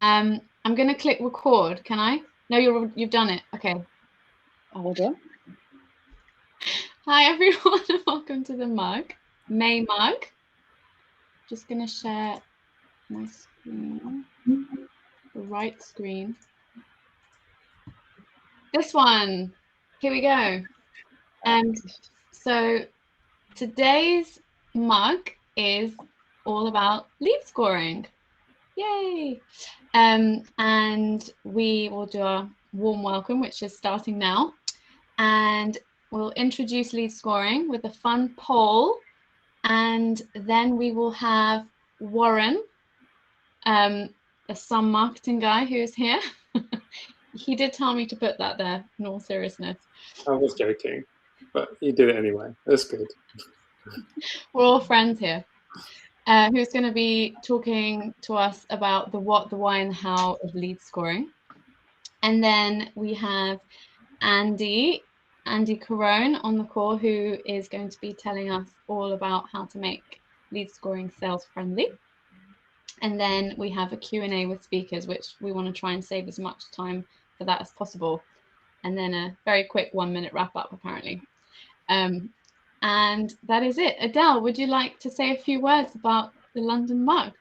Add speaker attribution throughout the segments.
Speaker 1: I'm going to click record. Can I? No, you've done it. Okay.
Speaker 2: Hold on.
Speaker 1: Hi, everyone. Welcome to the May mug. Just going to share my screen, the right screen. This one. Here we go. So today's mug is all about lead scoring. Yay! And we will do a warm welcome, which is starting now. And we'll introduce lead scoring with a fun poll. And then we will have Warren, the SMarketing guy who is here. He did tell me to put that there, in all seriousness.
Speaker 3: I was joking, but you did it anyway. That's good.
Speaker 1: We're all friends here. Who's going to be talking to us about the what, the why, and how of lead scoring. And then we have Andy Caron on the call, who is going to be telling us all about how to make lead scoring sales friendly. And then we have a Q&A with speakers, which we want to try and save as much time for that as possible. And then a very quick 1-minute wrap up, apparently. And that is it. Adele, would you like to say a few words about the London mug?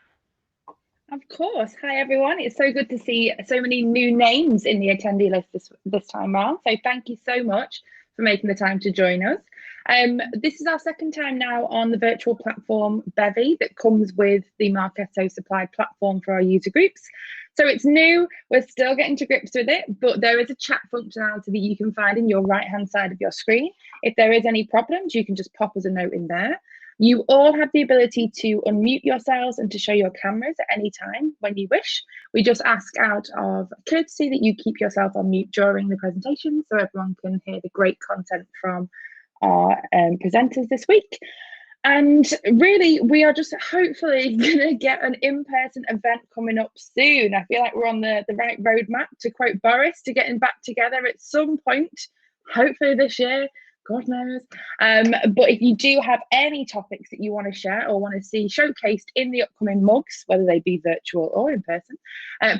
Speaker 2: Of course. Hi, everyone. It's so good to see so many new names in the attendee list this time around. So thank you so much for making the time to join us. This is our second time now on the virtual platform Bevy that comes with the Marketo supplied platform for our user groups. So it's new, we're still getting to grips with it, but there is a chat functionality that you can find in your right-hand side of your screen. If there is any problems, you can just pop us a note in there. You all have the ability to unmute yourselves and to show your cameras at any time when you wish. We just ask out of courtesy that you keep yourself on mute during the presentation so everyone can hear the great content from our presenters this week. And really, we are just hopefully going to get an in-person event coming up soon. I feel like we're on the right roadmap, to quote Boris, to getting back together at some point, hopefully this year. God knows. But if you do have any topics that you want to share or want to see showcased in the upcoming mugs, whether they be virtual or in person,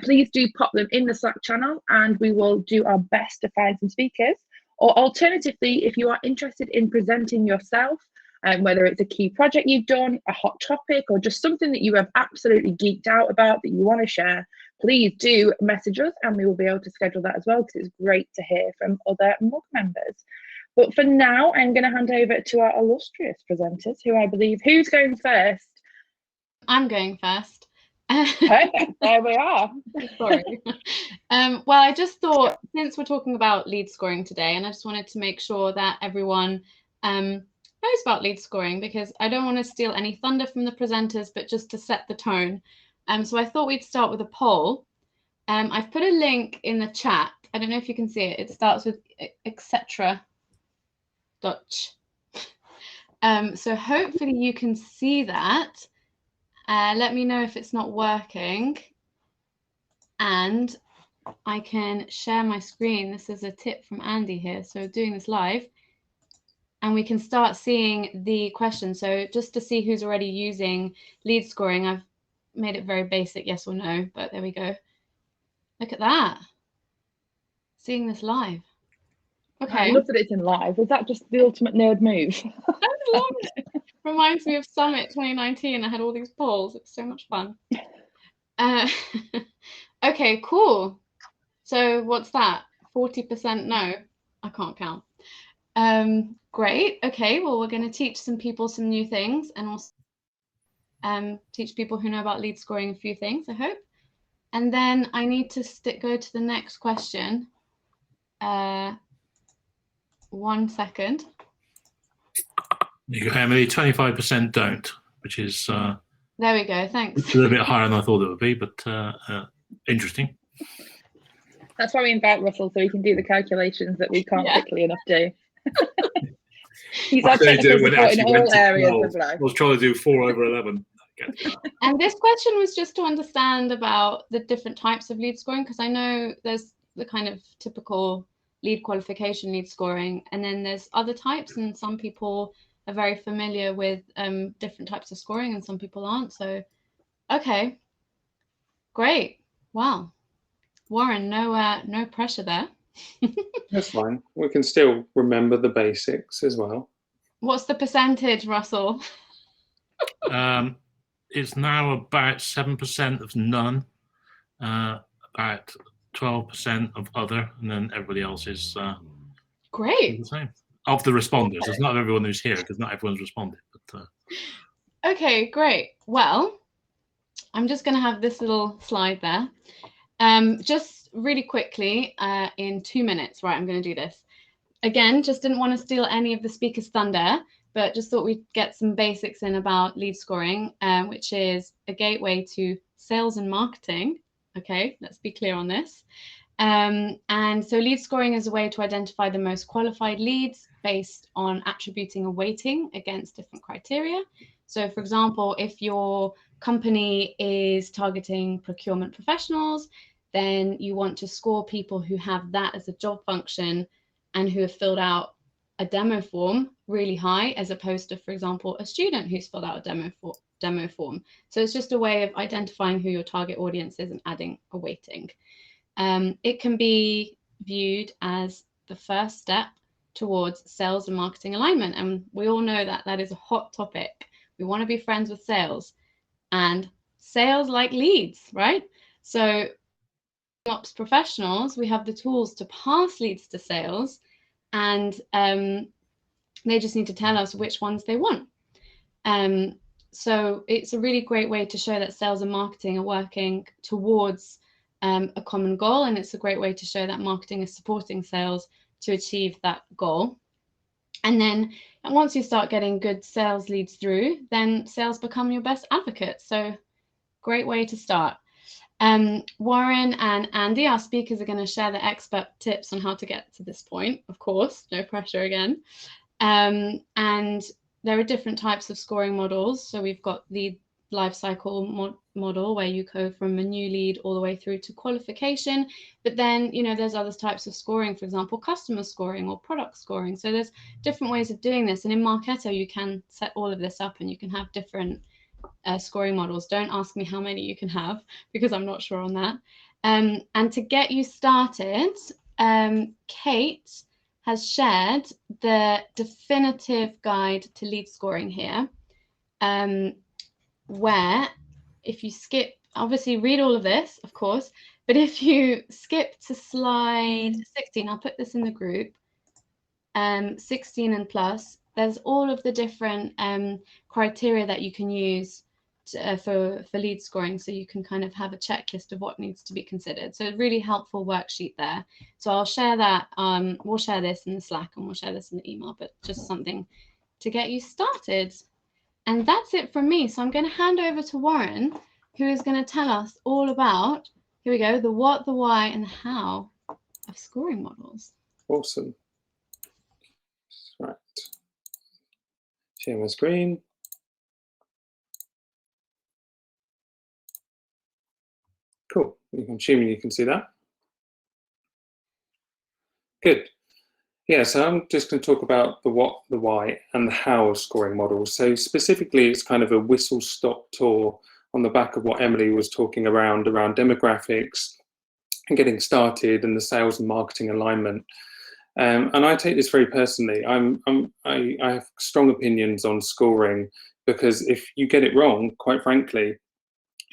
Speaker 2: please do pop them in the Slack channel and we will do our best to find some speakers. Or alternatively, if you are interested in presenting yourself, whether it's a key project you've done, a hot topic, or just something that you have absolutely geeked out about that you want to share, please do message us and we will be able to schedule that as well, because it's great to hear from other mug members. But for now, I'm going to hand over to our illustrious presenters, who I believe, who's going first?
Speaker 1: I'm going first.
Speaker 2: Perfect, there we are.
Speaker 1: Sorry. Well, I just thought, since we're talking about lead scoring today, and I just wanted to make sure that everyone knows about lead scoring, because I don't want to steal any thunder from the presenters, but just to set the tone. So I thought we'd start with a poll. I've put a link in the chat. I don't know if you can see it. It starts with etc. Dutch. So hopefully you can see that. Let me know if it's not working. And I can share my screen. This is a tip from Andy here. So doing this live. And we can start seeing the questions. So just to see who's already using lead scoring, I've made it very basic, yes or no, but there we go. Look at that. Seeing this live. Okay.
Speaker 2: I love that it's in live. Is that just the ultimate nerd move?
Speaker 1: I love it. Reminds me of Summit 2019. I had all these polls. It's so much fun. Okay, cool. So what's that? 40% no. I can't count. Great. Okay, well, we're going to teach some people some new things, and also teach people who know about lead scoring a few things, I hope. And then I need to go to the next question. 1 second.
Speaker 4: You go, Emily. 25% don't, which is
Speaker 1: there we go. Thanks.
Speaker 4: It's a little bit higher than I thought it would be, but interesting.
Speaker 2: That's why we invite Russell, so he can do the calculations that we can't quickly enough do. He's our technical support in all areas of life.
Speaker 4: I was trying to do 4/11.
Speaker 1: And this question was just to understand about the different types of lead scoring, because I know there's the kind of typical lead qualification, lead scoring, and then there's other types, and some people are very familiar with different types of scoring and some people aren't. So, okay, great. Wow. Warren, no pressure there.
Speaker 3: That's fine. We can still remember the basics as well.
Speaker 1: What's the percentage, Russell?
Speaker 4: It's now about 7% of none, about 12% of other, and then everybody else is
Speaker 1: Great.
Speaker 4: the same. Of the responders. It's not everyone who's here, because not everyone's responded. But
Speaker 1: Okay, great. Well, I'm just going to have this little slide there. Just really quickly, in 2 minutes, right, I'm going to do this. Again, just didn't want to steal any of the speaker's thunder, but just thought we'd get some basics in about lead scoring, which is a gateway to sales and marketing. Okay, let's be clear on this. And so lead scoring is a way to identify the most qualified leads based on attributing a weighting against different criteria. So for example, if your company is targeting procurement professionals, then you want to score people who have that as a job function and who have filled out a demo form really high, as opposed to, for example, a student who's filled out a demo form. So it's just a way of identifying who your target audience is and adding a weighting. It can be viewed as the first step towards sales and marketing alignment. And we all know that that is a hot topic. We want to be friends with sales, and sales like leads, right? So ops professionals, we have the tools to pass leads to sales, and they just need to tell us which ones they want. So it's a really great way to show that sales and marketing are working towards a common goal, and it's a great way to show that marketing is supporting sales to achieve that goal. And then once you start getting good sales leads through, then sales become your best advocate. So great way to start. Warren and Andy, our speakers, are going to share the expert tips on how to get to this point. Of course, no pressure again. And there are different types of scoring models. So we've got the life cycle model, where you go from a new lead all the way through to qualification. But then, you know, there's other types of scoring, for example, customer scoring or product scoring. So there's different ways of doing this. And in Marketo, you can set all of this up and you can have different scoring models. Don't ask me how many you can have, because I'm not sure on that. And to get you started, Kate has shared the definitive guide to lead scoring here, where if you skip, obviously read all of this, of course, but if you skip to slide 16, I'll put this in the group, 16 and plus, there's all of the different criteria that you can use for lead scoring, so you can kind of have a checklist of what needs to be considered. So a really helpful worksheet there. So I'll share that, we'll share this in the Slack and we'll share this in the email, but just something to get you started. And that's it from me. So I'm going to hand over to Warren, who is going to tell us all about, here we go, the what, the why, and the how of scoring models.
Speaker 3: Awesome. Right. Share my screen. Cool. I'm assuming you can see that. Good. Yeah, so I'm just going to talk about the what, the why, and the how of scoring models. So specifically, it's kind of a whistle-stop tour on the back of what Emily was talking around demographics and getting started and the sales and marketing alignment. And I take this very personally. I have strong opinions on scoring, because if you get it wrong, quite frankly,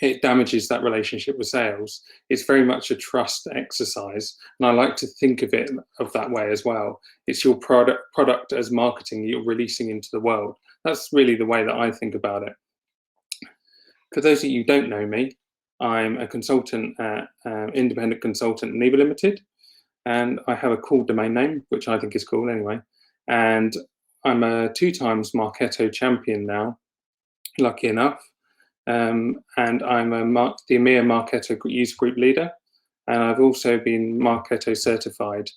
Speaker 3: it damages that relationship with sales. It's very much a trust exercise, and I like to think of it of that way as well. It's your product as marketing you're releasing into the world. That's really the way that I think about it. For those of you who don't know me, I'm a consultant at independent consultant Kniva Limited, and I have a cool domain name, which I think is cool anyway. And I'm a 2 times Marketo champion now, lucky enough. And I'm the EMEA Marketo user group leader, and I've also been Marketo certified.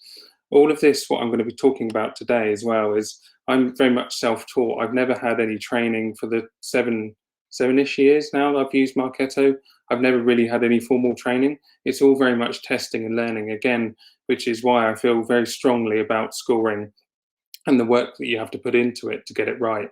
Speaker 3: All of this, what I'm going to be talking about today as well, is I'm very much self-taught. I've never had any training for the seven-ish years now that I've used Marketo. I've never really had any formal training. It's all very much testing and learning again, which is why I feel very strongly about scoring and the work that you have to put into it to get it right.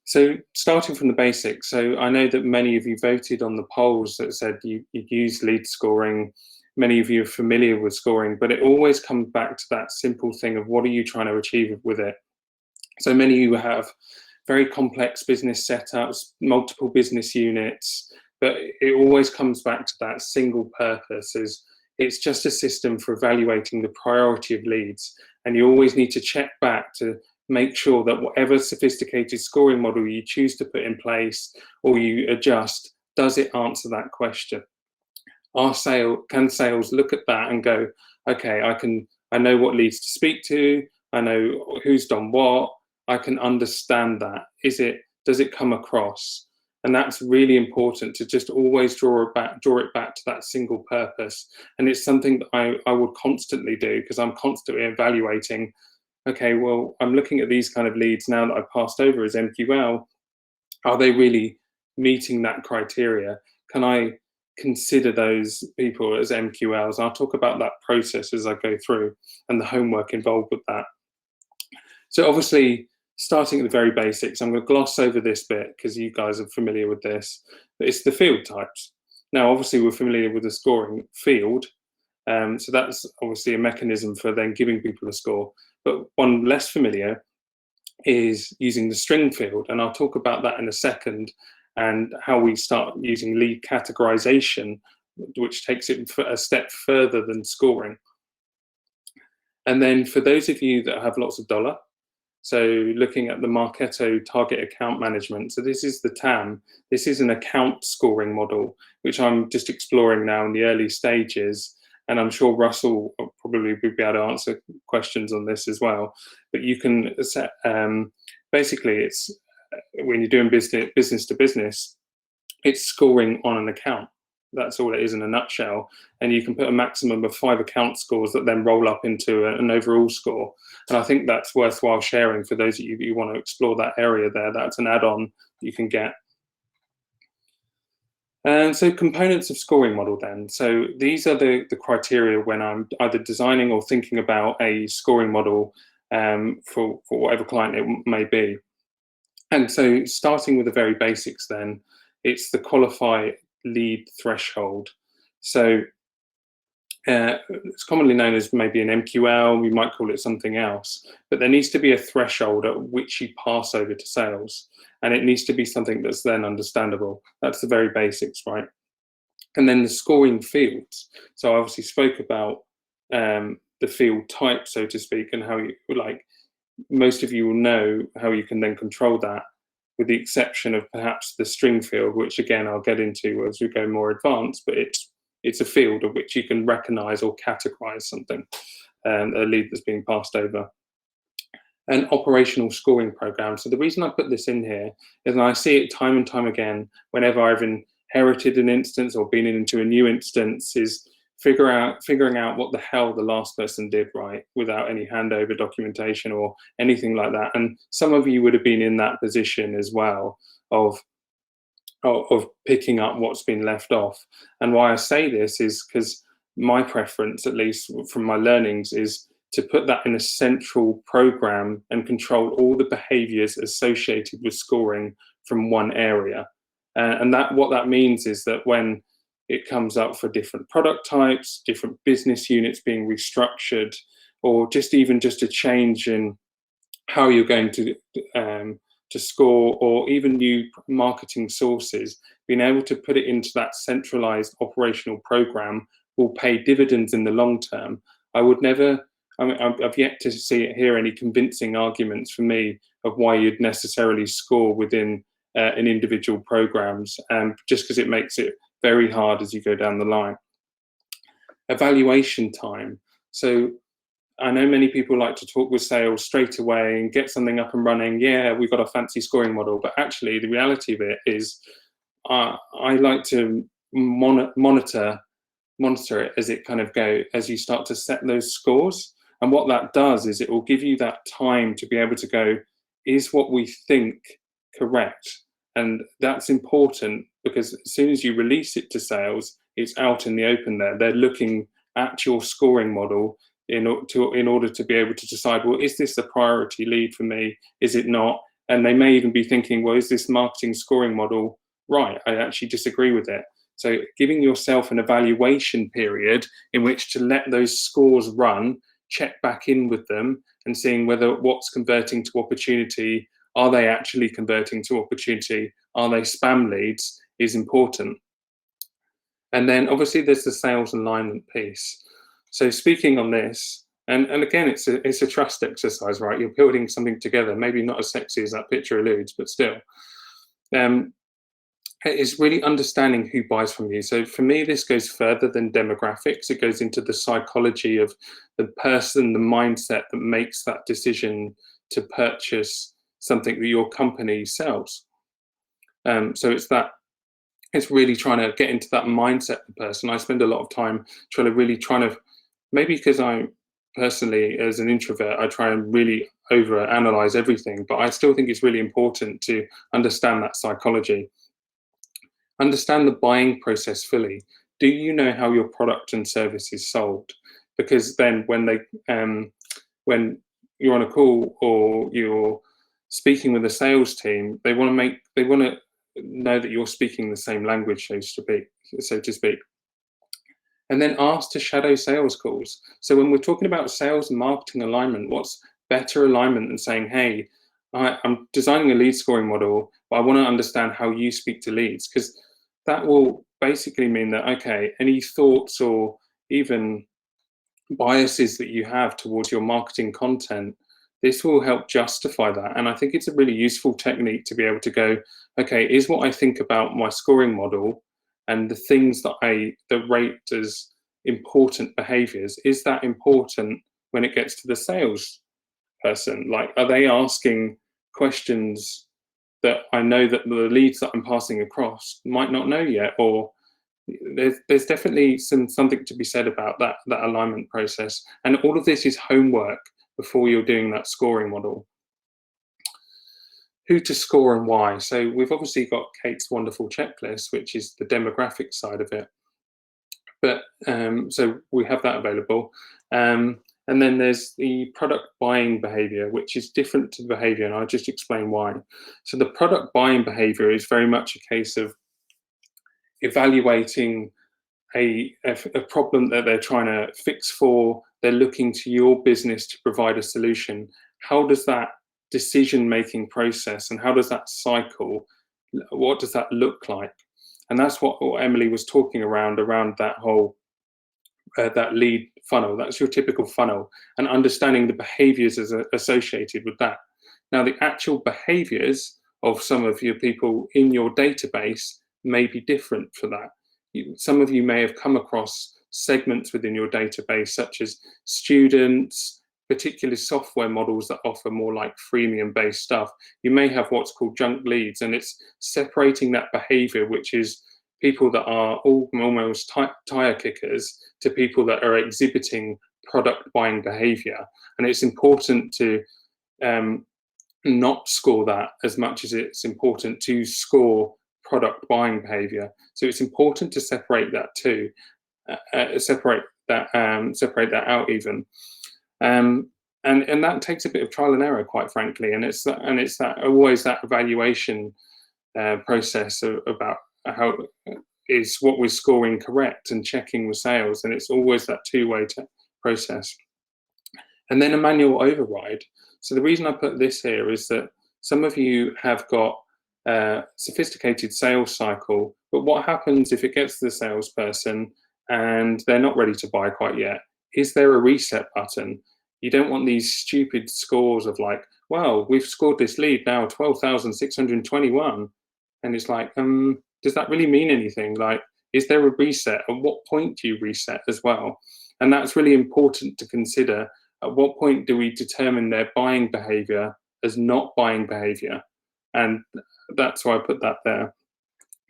Speaker 3: So starting from the basics, so I know that many of you voted on the polls that said you use lead scoring. Many of you are familiar with scoring, but it always comes back to that simple thing of what are you trying to achieve with it? So many of you have very complex business setups, multiple business units, but it always comes back to that single purpose. It's just a system for evaluating the priority of leads. And you always need to check back to make sure that whatever sophisticated scoring model you choose to put in place or you adjust, does it answer that question? Can sales look at that and go, okay, I know what leads to speak to, I know who's done what, I can understand that. Does it come across? And that's really important to just always draw it back to that single purpose. And it's something that I would constantly do because I'm constantly evaluating, okay, well, I'm looking at these kind of leads now that I've passed over as MQL. Are they really meeting that criteria? Can I consider those people as MQLs? I'll talk about that process as I go through and the homework involved with that. So obviously, starting at the very basics, I'm going to gloss over this bit because you guys are familiar with this, but it's the field types. Now, obviously, we're familiar with the scoring field, so that's obviously a mechanism for then giving people a score. But one less familiar is using the string field, and I'll talk about that in a second, and how we start using lead categorization, which takes it a step further than scoring. And then for those of you that have lots of dollar, so looking at the Marketo target account management, so this is the TAM, this is an account scoring model, which I'm just exploring now in the early stages. And I'm sure Russell will probably be able to answer questions on this as well. But you can set, basically it's, when you're doing business to business, it's scoring on an account. That's all it is in a nutshell. And you can put a maximum of 5 account scores that then roll up into an overall score. And I think that's worthwhile sharing for those of you who want to explore that area there. That's an add-on you can get. And so components of scoring model then. So these are the criteria when I'm either designing or thinking about a scoring model for whatever client it may be. And so starting with the very basics then, it's the qualify lead threshold. So it's commonly known as maybe an MQL, we might call it something else, but there needs to be a threshold at which you pass over to sales. And it needs to be something that's then understandable. That's the very basics, right? And then the scoring fields. So I obviously spoke about the field type, so to speak, and how you, like, most of you will know how you can then control that, with the exception of perhaps the string field, which again, I'll get into as we go more advanced, but it's a field of which you can recognize or categorize something, a lead that's being passed over. An operational scoring program. So the reason I put this in here is, and I see it time and time again, whenever I've inherited an instance or been into a new instance, is figuring out what the hell the last person did, right, without any handover documentation or anything like that. And some of you would have been in that position as well of picking up what's been left off. And why I say this is because my preference, at least from my learnings, is to put that in a central program and control all the behaviors associated with scoring from one area. And what that means is that when it comes up for different product types, different business units being restructured, or just a change in how you're going to score, or even new marketing sources, being able to put it into that centralized operational program will pay dividends in the long term. I've yet to hear any convincing arguments for me of why you'd necessarily score within an individual programs, just because it makes it very hard as you go down the line. Evaluation time. So I know many people like to talk with sales straight away and get something up and running. Yeah, we've got a fancy scoring model, but actually the reality of it is I like to monitor it as it kind of as you start to set those scores. And what that does is it will give you that time to be able to go, is what we think correct? And that's important because as soon as you release it to sales, it's out in the open there. They're looking at your scoring model in order to be able to decide, well, is this a priority lead for me? Is it not? And they may even be thinking, well, is this marketing scoring model right? I actually disagree with it. So giving yourself an evaluation period in which to let those scores run, check back in with them and seeing whether what's converting to opportunity, are they actually converting to opportunity? Are they spam leads is important. And then obviously there's the sales alignment piece. So speaking on this, and again, it's a trust exercise, right? You're building something together, maybe not as sexy as that picture alludes, but still. It's really understanding who buys from you. So for me, this goes further than demographics. It goes into the psychology of the person, the mindset that makes that decision to purchase something that your company sells. So it's really trying to get into that mindset of the person. I spend a lot of time trying to, maybe because I personally, as an introvert, I try and really over-analyze everything, but I still think it's really important to understand that psychology. Understand the buying process fully. Do you know how your product and service is sold? Because then when you're on a call or you're speaking with a sales team, they want to know that you're speaking the same language, so to speak. And then ask to shadow sales calls. So when we're talking about sales and marketing alignment, what's better alignment than saying, hey, I'm designing a lead scoring model, but I want to understand how you speak to leads, because that will basically mean that, okay, any thoughts or even biases that you have towards your marketing content, this will help justify that. And I think it's a really useful technique to be able to go, okay, is what I think about my scoring model and the things that rate as important behaviors, is that important when it gets to the sales person? Like, are they asking questions that I know that the leads that I'm passing across might not know yet? Or there's definitely something to be said about that alignment process. And all of this is homework before you're doing that scoring model. Who to score and why. So we've obviously got Kate's wonderful checklist, which is the demographic side of it. But so we have that available. And then there's the product buying behavior, which is different to the behavior, and I'll just explain why. So the product buying behavior is very much a case of evaluating a problem that they're trying to fix for. They're looking to your business to provide a solution. How does that decision-making process and how does that cycle, what does that look like? And that's what Emily was talking around that whole that lead funnel. That's your typical funnel, and understanding the behaviors associated with that. Now, the actual behaviors of some of your people in your database may be different for that. Some of you may have come across segments within your database, such as students, particular software models that offer more like freemium based stuff. You may have what's called junk leads, and it's separating that behavior, which is people that are almost tire kickers, to people that are exhibiting product buying behavior. And it's important to not score that as much as it's important to score product buying behavior. So it's important to separate that too, separate that out even. And that takes a bit of trial and error, quite frankly. And it's always that evaluation process about how is what we're scoring correct and checking with sales, and it's always that two-way process. And then a manual override. So the reason I put this here is that some of you have got a sophisticated sales cycle, but what happens if it gets to the salesperson and they're not ready to buy quite yet? Is there a reset button? You don't want these stupid scores of like, well, we've scored this lead now 12,621, and it's like, does that really mean anything? Like, is there a reset? At what point do you reset as well? And that's really important to consider. At what point do we determine their buying behavior as not buying behavior? And that's why I put that there.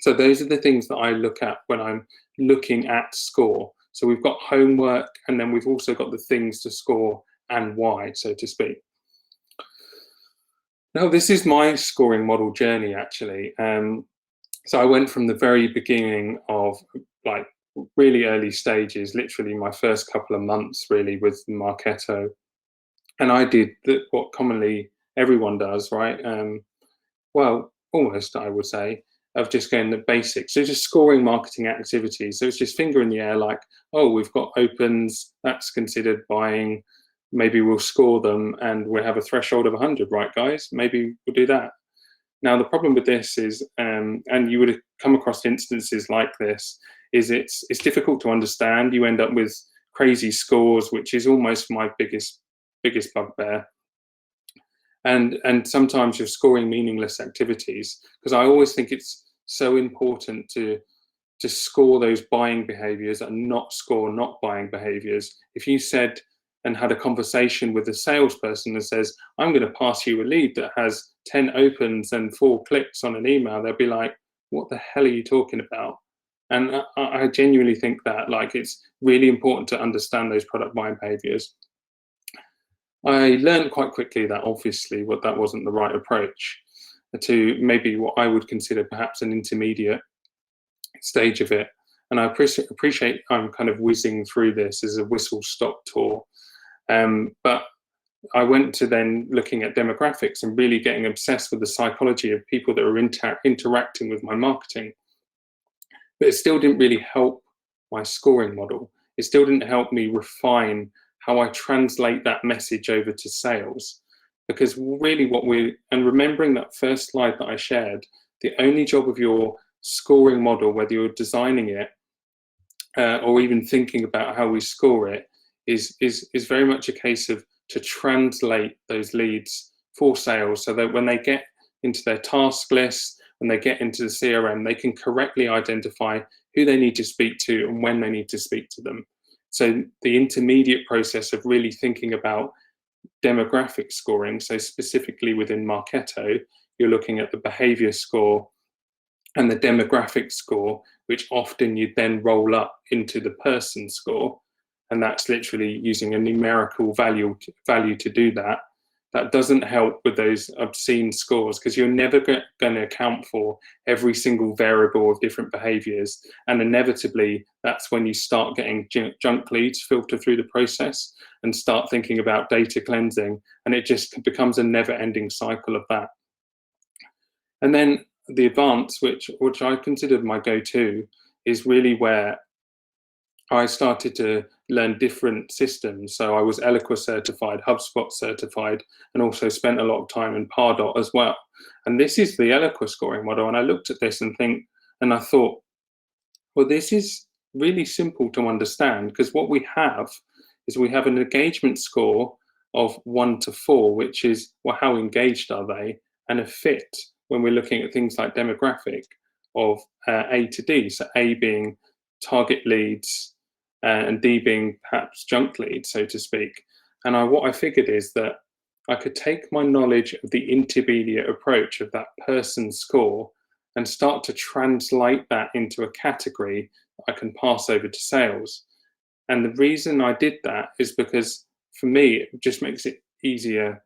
Speaker 3: So those are the things that I look at when I'm looking at score. So we've got homework, and then we've also got the things to score and why, so to speak. Now, this is my scoring model journey, actually. So I went from the very beginning of like really early stages, literally my first couple of months really with Marketo. And I did what commonly everyone does, right? Well, almost, I would say, of just going the basics. So just scoring marketing activities. So it's just finger in the air, like, oh, we've got opens, that's considered buying. Maybe we'll score them and we'll have a threshold of 100, right, guys? Maybe we'll do that. Now, the problem with this is, and you would have come across instances like this, is it's difficult to understand. You end up with crazy scores, which is almost my biggest bugbear. And sometimes you're scoring meaningless activities, because I always think it's so important to score those buying behaviors and not score not buying behaviors. If you said and had a conversation with a salesperson that says, I'm going to pass you a lead that has 10 opens and 4 clicks on an email, they'll be like, what the hell are you talking about? And I genuinely think that, like, it's really important to understand those product buying behaviors. I learned quite quickly that obviously that wasn't the right approach to maybe what I would consider perhaps an intermediate stage of it. And I appreciate I'm kind of whizzing through this as a whistle-stop tour. But I went to then looking at demographics and really getting obsessed with the psychology of people that are interacting with my marketing. But it still didn't really help my scoring model. It still didn't help me refine how I translate that message over to sales. Because really and remembering that first slide that I shared, the only job of your scoring model, whether you're designing it or even thinking about how we score it, is very much a case of to translate those leads for sales, so that when they get into their task list, when they get into the CRM, they can correctly identify who they need to speak to and when they need to speak to them. So the intermediate process of really thinking about demographic scoring, so specifically within Marketo, you're looking at the behavior score and the demographic score, which often you then roll up into the person score. And that's literally using a numerical value to do that. That doesn't help with those obscene scores, because you're never going to account for every single variable of different behaviors. And inevitably, that's when you start getting junk leads filter through the process and start thinking about data cleansing. And it just becomes a never-ending cycle of that. And then the advanced, which I considered my go-to, is really where I started to learn different systems. So I was Eloqua certified, HubSpot certified, and also spent a lot of time in Pardot as well. And this is the Eloqua scoring model. And I looked at this and I thought, well, this is really simple to understand, because what we have is we have an engagement score of 1 to 4, which is, well, how engaged are they? And a fit, when we're looking at things like demographic, of A to D. So A being target leads, and D being perhaps junk leads, so to speak. And what I figured is that I could take my knowledge of the intermediate approach of that person score and start to translate that into a category that I can pass over to sales. And the reason I did that is because, for me, it just makes it easier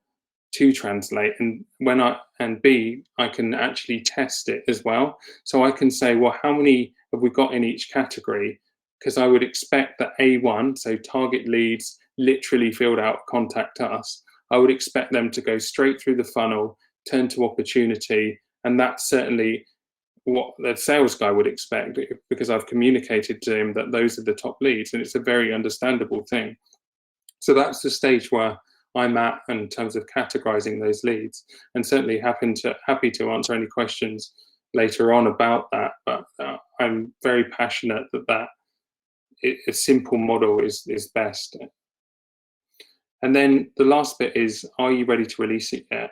Speaker 3: to translate, and B, I can actually test it as well. So I can say, well, how many have we got in each category? Because I would expect that A1, so target leads, literally filled out contact us, I would expect them to go straight through the funnel, turn to opportunity, and that's certainly what the sales guy would expect, because I've communicated to him that those are the top leads, and it's a very understandable thing. So that's the stage where I'm at in terms of categorizing those leads, and certainly happy to answer any questions later on about that. But I'm very passionate that a simple model is best. And then the last bit is, are you ready to release it yet?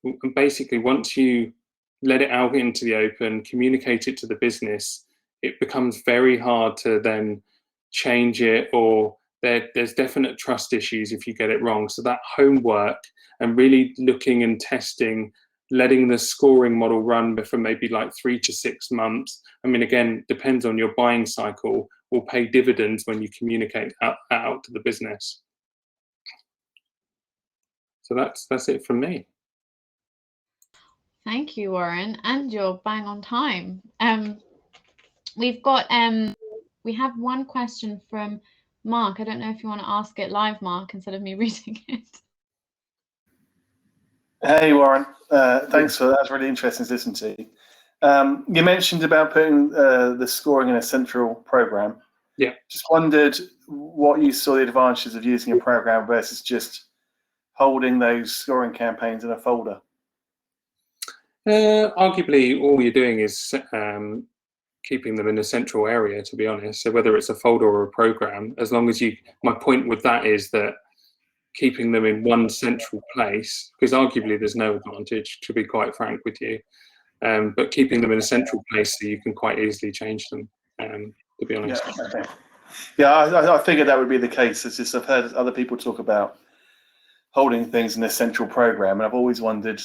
Speaker 3: And basically, once you let it out into the open, communicate it to the business, it becomes very hard to then change it, or there's definite trust issues if you get it wrong. So that homework and really looking and testing, letting the scoring model run for maybe like 3 to 6 months. I mean, again, depends on your buying cycle, will pay dividends when you communicate out to the business. So that's it from me.
Speaker 1: Thank you, Warren, and you're bang on time. We've got we have one question from Mark. I don't know if you want to ask it live, Mark, instead of me reading it.
Speaker 5: Hey, Warren. Thanks for that. That's really interesting to listen to. You mentioned about putting the scoring in a central program.
Speaker 3: Yeah.
Speaker 5: Just wondered what you saw the advantages of using a program versus just holding those scoring campaigns in a folder.
Speaker 3: Arguably, all you're doing is keeping them in a central area, to be honest. So whether it's a folder or a program, as long as you, my point with that is that keeping them in one central place, because arguably there's no advantage, to be quite frank with you, but keeping them in a central place so you can quite easily change them, to be honest.
Speaker 5: Yeah, okay. Yeah, I figured that would be the case. It's just I've heard other people talk about holding things in a central program, and I've always wondered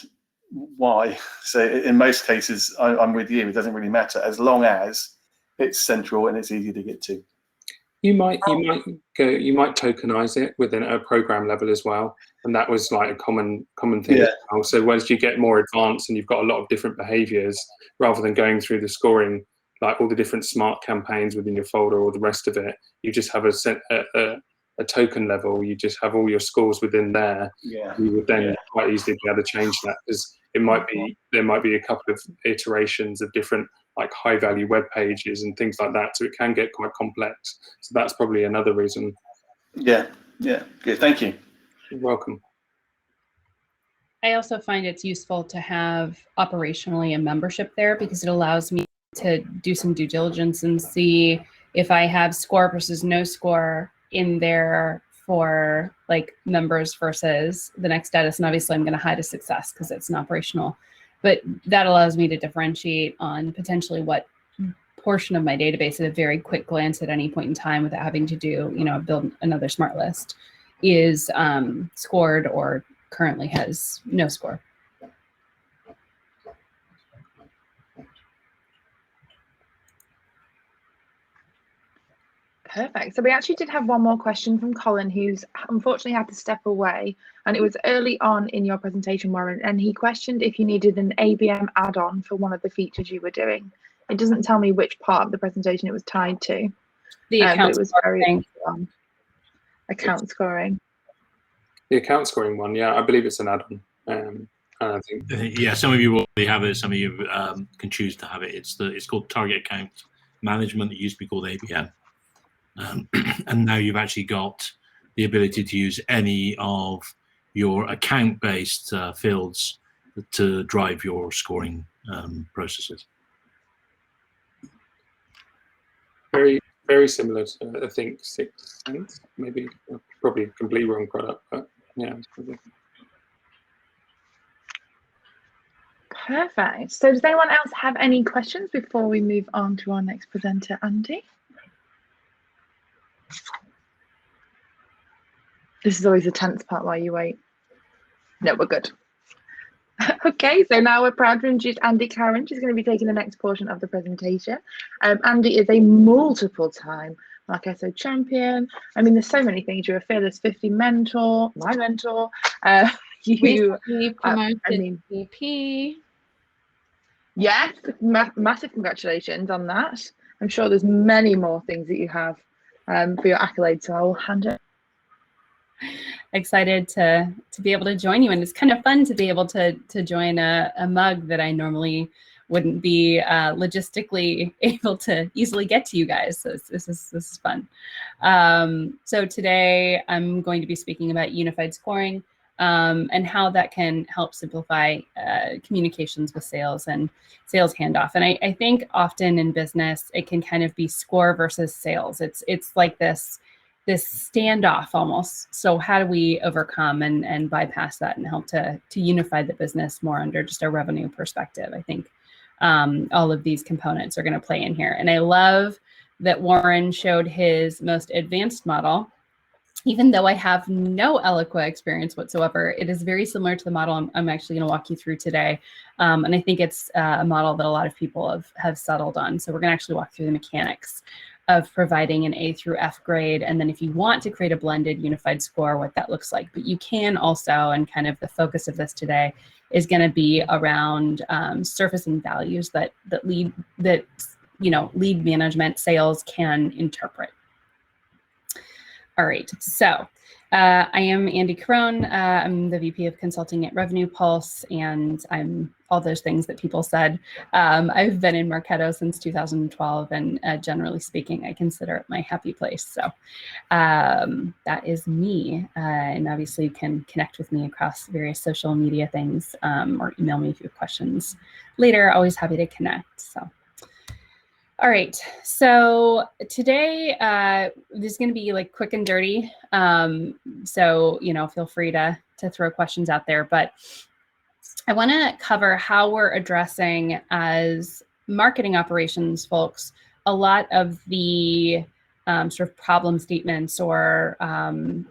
Speaker 5: why. So in most cases, I'm with you. It doesn't really matter as long as it's central and it's easy to get to.
Speaker 3: You might tokenize it within a program level as well, and that was like a common thing.
Speaker 5: Yeah.
Speaker 3: As well. So once you get more advanced and you've got a lot of different behaviors, rather than going through the scoring, like all the different smart campaigns within your folder or the rest of it, you just have a token level. You just have all your scores within there.
Speaker 5: Yeah.
Speaker 3: You would then quite easily be able to change that, because it might be there might be a couple of iterations of different like high value web pages and things like that, so it can get quite complex. So that's probably another reason.
Speaker 5: Yeah, good. Thank you.
Speaker 3: You're welcome.
Speaker 6: I also find it's useful to have operationally a membership there, because it allows me to do some due diligence and see if I have score versus no score in there for like members versus the next status. And obviously I'm going to hide a success because it's an operational, but that allows me to differentiate on potentially what portion of my database at a very quick glance at any point in time without having to do, build another smart list is scored or currently has no score.
Speaker 2: Perfect. So we actually did have one more question from Colin, who's unfortunately had to step away. And it was early on in your presentation, Warren, and he questioned if you needed an ABM add-on for one of the features you were doing. It doesn't tell me which part of the presentation it was tied to.
Speaker 6: The account
Speaker 2: it was very account scoring.
Speaker 3: The account scoring one, yeah, I believe it's an add-on. I think.
Speaker 4: Yeah, some of you already have it. Some of you can choose to have it. It's called Target Account Management. It used to be called ABM. And now you've actually got the ability to use any of your account-based fields to drive your scoring processes.
Speaker 3: Very, very similar to, I think, 6 Sense, maybe. Probably a completely wrong product, but yeah. It's probably...
Speaker 2: Perfect. So does anyone else have any questions before we move on to our next presenter, Andy? This is always the tense part while you wait. No, we're good. Okay, so now we're proud to introduce Andy Caron. She's going to be taking the next portion of the presentation. Andy is a multiple-time Marketo champion. I mean, there's so many things. You're a Fearless 50 mentor, my mentor. You
Speaker 1: promoted VP.
Speaker 2: Yes, massive congratulations on that. I'm sure there's many more things that you have for your accolades, so I will hand it.
Speaker 6: Excited to be able to join you, and it's kind of fun to be able to join a mug that I normally wouldn't be logistically able to easily get to you guys. So this is fun. So today I'm going to be speaking about unified scoring and how that can help simplify communications with sales and sales handoff. And I think often in business it can kind of be score versus sales. It's like this standoff almost. So how do we overcome and bypass that and help to unify the business more under just a revenue perspective? I think all of these components are going to play in here. And I love that Warren showed his most advanced model. Even though I have no Eloqua experience whatsoever, it is very similar to the model I'm actually going to walk you through today. And I think it's a model that a lot of people have settled on. So we're going to actually walk through the mechanics of providing an A through F grade. And then if you want to create a blended unified score, what that looks like. But you can also, and kind of the focus of this today is going to be around surfacing values that lead management sales can interpret. All right, so I am Andy Caron. I'm the VP of Consulting at Revenue Pulse, and I'm all those things that people said. I've been in Marketo since 2012, and generally speaking, I consider it my happy place. So that is me, and obviously you can connect with me across various social media things, or email me if you have questions later. Always happy to connect. So. All right, so today this is going to be like quick and dirty. So, you know, feel free to throw questions out there, but I want to cover how we're addressing as marketing operations folks a lot of the sort of problem statements or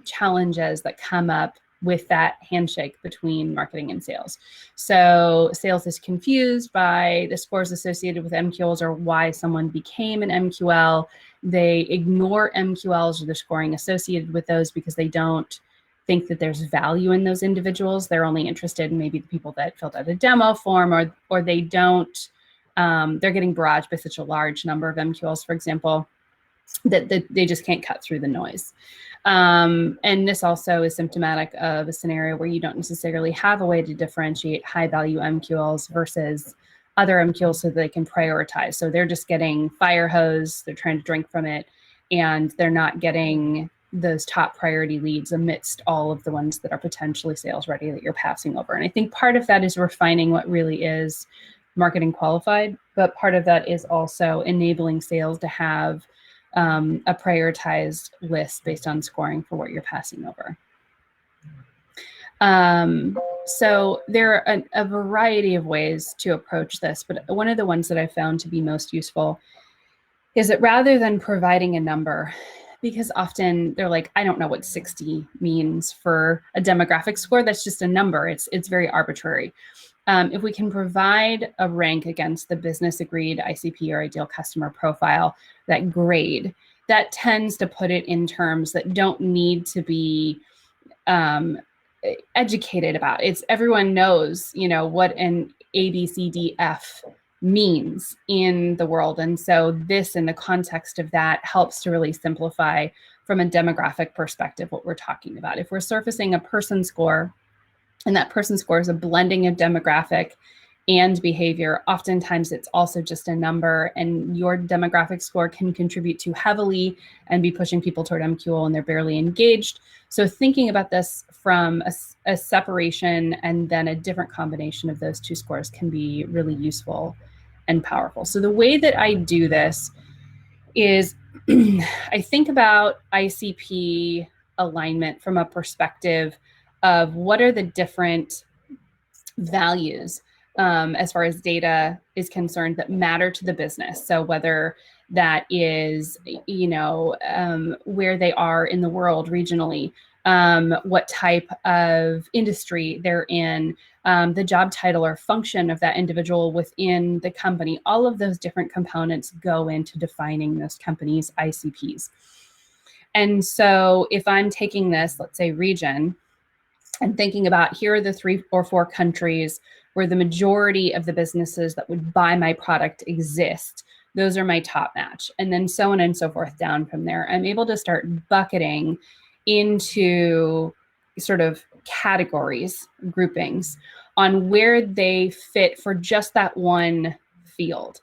Speaker 6: challenges that come up with that handshake between marketing and sales. So sales is confused by the scores associated with MQLs or why someone became an MQL. They ignore MQLs or the scoring associated with those because they don't think that there's value in those individuals. They're only interested in maybe the people that filled out a demo form, or they don't, they're getting barraged by such a large number of MQLs, for example, that they just can't cut through the noise. And this also is symptomatic of a scenario where you don't necessarily have a way to differentiate high value MQLs versus other MQLs so that they can prioritize. So they're just getting fire hose, they're trying to drink from it, and they're not getting those top priority leads amidst all of the ones that are potentially sales ready that you're passing over. And I think part of that is refining what really is marketing qualified, but part of that is also enabling sales to have a prioritized list based on scoring for what you're passing over. So there are a variety of ways to approach this, but one of the ones that I found to be most useful is that rather than providing a number, because often they're like, I don't know what 60 means for a demographic score, that's just a number, it's very arbitrary. If we can provide a rank against the business agreed ICP or ideal customer profile, that grade, that tends to put it in terms that don't need to be educated about. It's everyone knows, you know, what an ABCDF means in the world. And so this, in the context of that, helps to really simplify from a demographic perspective what we're talking about. If we're surfacing a person score, and that person score is a blending of demographic and behavior, oftentimes it's also just a number, and your demographic score can contribute too heavily and be pushing people toward MQL and they're barely engaged. So thinking about this from a separation and then a different combination of those two scores can be really useful and powerful. So the way that I do this is I think about ICP alignment from a perspective of what are the different values as far as data is concerned that matter to the business. So whether that is, you know, where they are in the world regionally, what type of industry they're in, the job title or function of that individual within the company, all of those different components go into defining those companies' ICPs. And so if I'm taking this, let's say region, and thinking about here are the 3 or 4 countries where the majority of the businesses that would buy my product exist, those are my top match. And then so on and so forth down from there. I'm able to start bucketing into sort of categories, groupings on where they fit for just that one field.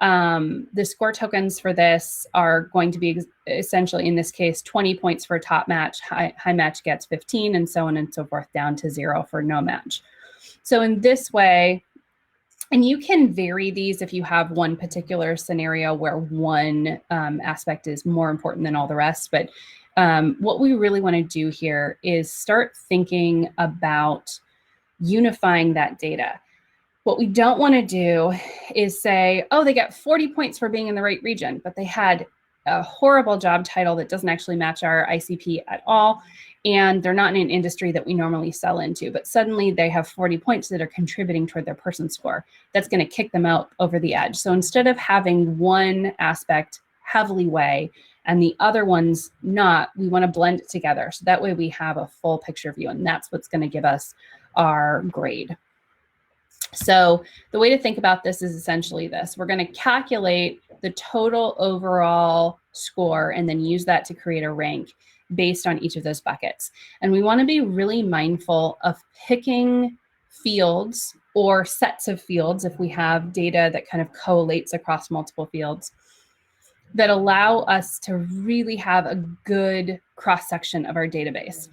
Speaker 6: The score tokens for this are going to be essentially, in this case, 20 points for a top match, high match gets 15, and so on and so forth down to 0 for no match. So in this way, and you can vary these if you have one particular scenario where one aspect is more important than all the rest. But what we really want to do here is start thinking about unifying that data. What we don't want to do is say, oh, they got 40 points for being in the right region, but they had a horrible job title that doesn't actually match our ICP at all, and they're not in an industry that we normally sell into, but suddenly they have 40 points that are contributing toward their person score. That's going to kick them out over the edge. So instead of having one aspect heavily weigh and the other ones not, we want to blend it together. So that way we have a full picture view, and that's what's going to give us our grade. So the way to think about this is essentially this. We're going to calculate the total overall score and then use that to create a rank based on each of those buckets. And we want to be really mindful of picking fields or sets of fields if we have data that kind of collates across multiple fields that allow us to really have a good cross-section of our database.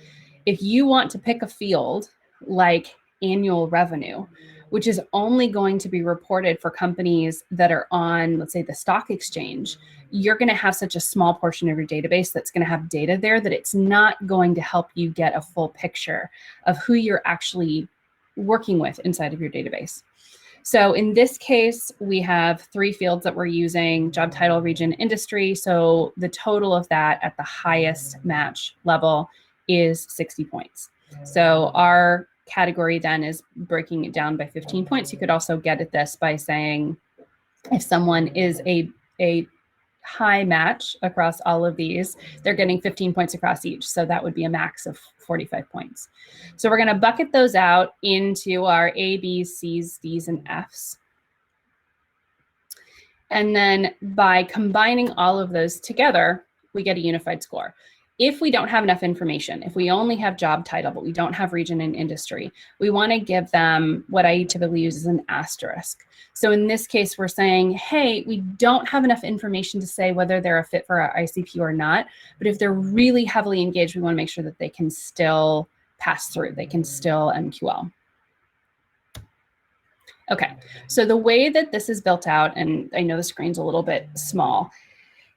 Speaker 6: If you want to pick a field like annual revenue, which is only going to be reported for companies that are on, let's say, the stock exchange, you're going to have such a small portion of your database that's going to have data there that it's not going to help you get a full picture of who you're actually working with inside of your database. So in this case, we have 3 fields that we're using: job title, region, industry. So the total of that at the highest match level is 60 points. So our category then is breaking it down by 15 points. You could also get at this by saying if someone is a high match across all of these, they're getting 15 points across each. So that would be a max of 45 points. So we're going to bucket those out into our A, B, C's, D's, and F's. And then by combining all of those together, we get a unified score. If we don't have enough information, if we only have job title, but we don't have region and industry, we want to give them what I typically use as an asterisk. So in this case, we're saying, hey, we don't have enough information to say whether they're a fit for our ICP or not, but if they're really heavily engaged, we want to make sure that they can still pass through, they can still MQL. Okay, so the way that this is built out, and I know the screen's a little bit small,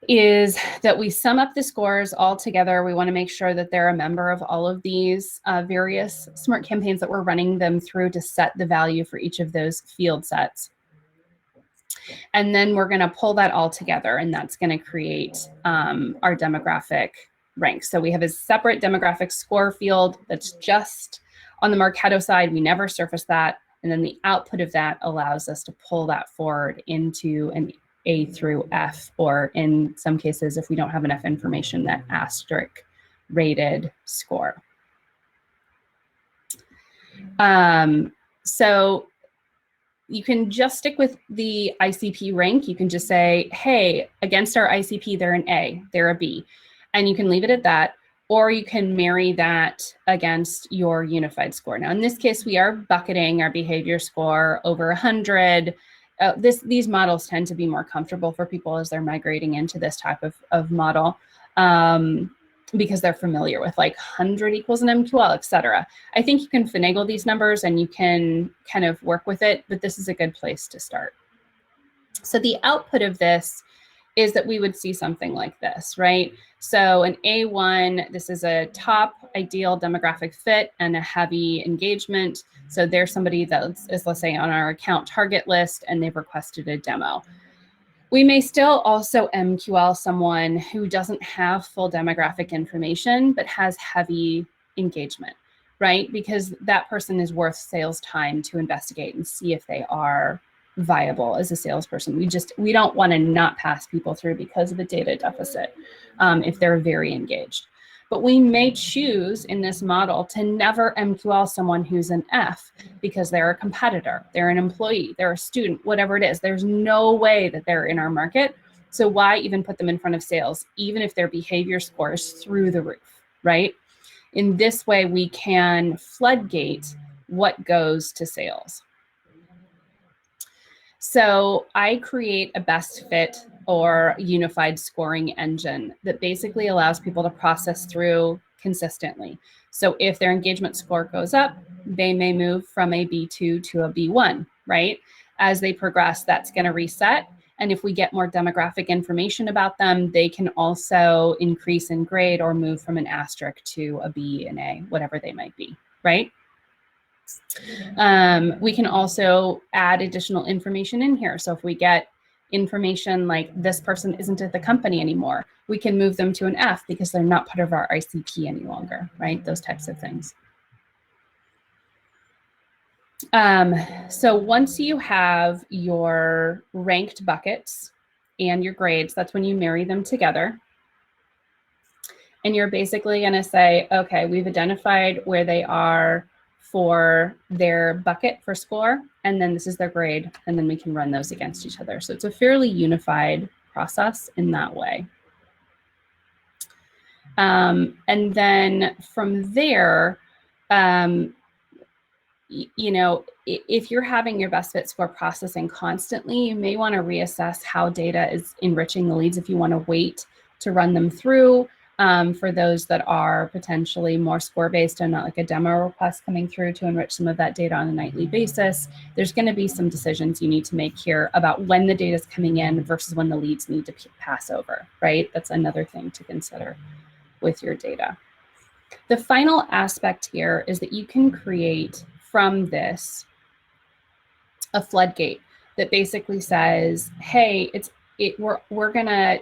Speaker 6: is that we sum up the scores all together. We want to make sure that they're a member of all of these various smart campaigns that we're running them through to set the value for each of those field sets. And then we're going to pull that all together, and that's going to create our demographic rank. So we have a separate demographic score field that's just on the Marketo side. We never surface that. And then the output of that allows us to pull that forward into an A through F, or in some cases, if we don't have enough information, that asterisk rated score. So you can just stick with the ICP rank. You can just say, hey, against our ICP, they're an A, they're a B. And you can leave it at that. Or you can marry that against your unified score. Now, in this case, we are bucketing our behavior score over 100. These models tend to be more comfortable for people as they're migrating into this type of model because they're familiar with like 100 equals an MQL, et cetera. I think you can finagle these numbers and you can kind of work with it, but this is a good place to start. So the output of this is that we would see something like this, right? So an A1, this is a top ideal demographic fit and a heavy engagement. So there's somebody that is, let's say, on our account target list and they've requested a demo. We may still also MQL someone who doesn't have full demographic information, but has heavy engagement, right? Because that person is worth sales time to investigate and see if they are viable as a salesperson. We don't want to not pass people through because of a data deficit if they're very engaged. But we may choose in this model to never MQL someone who's an F because they're a competitor, they're an employee, they're a student, whatever it is. There's no way that they're in our market. So why even put them in front of sales, even if their behavior score is through the roof, right? In this way, we can floodgate what goes to sales. So I create a best fit or unified scoring engine that basically allows people to process through consistently. So if their engagement score goes up, they may move from a B2 to a B1, right? As they progress, that's going to reset. And if we get more demographic information about them, they can also increase in grade or move from an asterisk to a B and A, whatever they might be, right? We can also add additional information in here. So if we get information like this person isn't at the company anymore, we can move them to an F because they're not part of our ICP any longer, right? Those types of things. So once you have your ranked buckets and your grades, that's when you marry them together. And you're basically going to say, okay, we've identified where they are for their bucket for score, and then this is their grade, and then we can run those against each other. So it's a fairly unified process in that way. And then from there, you know, if you're having your best fit score processing constantly, you may want to reassess how data is enriching the leads if you want to wait to run them through. For those that are potentially more score-based and not like a demo request coming through to enrich some of that data on a nightly basis, there's going to be some decisions you need to make here about when the data is coming in versus when the leads need to pass over, right? That's another thing to consider with your data. The final aspect here is that you can create from this a floodgate that basically says, hey, we're going to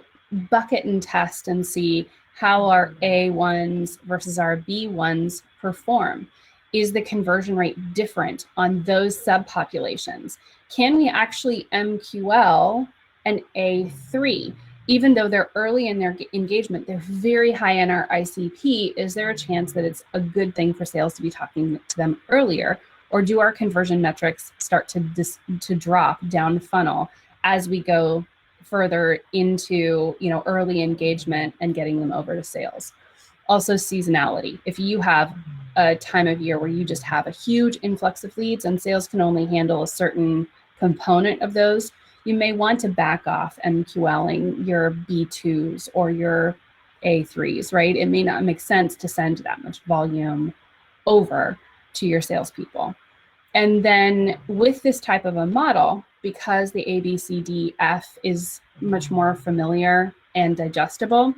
Speaker 6: bucket and test and see how our A1s versus our B1s perform. Is the conversion rate different on those subpopulations? Can we actually MQL an A3? Even though they're early in their engagement, they're very high in our ICP. Is there a chance that it's a good thing for sales to be talking to them earlier? Or do our conversion metrics start to drop down funnel as we go further into, you know, early engagement and getting them over to sales? Also seasonality. If you have a time of year where you just have a huge influx of leads and sales can only handle a certain component of those, you may want to back off MQLing your B2s or your A3s, right? It may not make sense to send that much volume over to your salespeople. And then with this type of a model, because the ABCDF is much more familiar and digestible,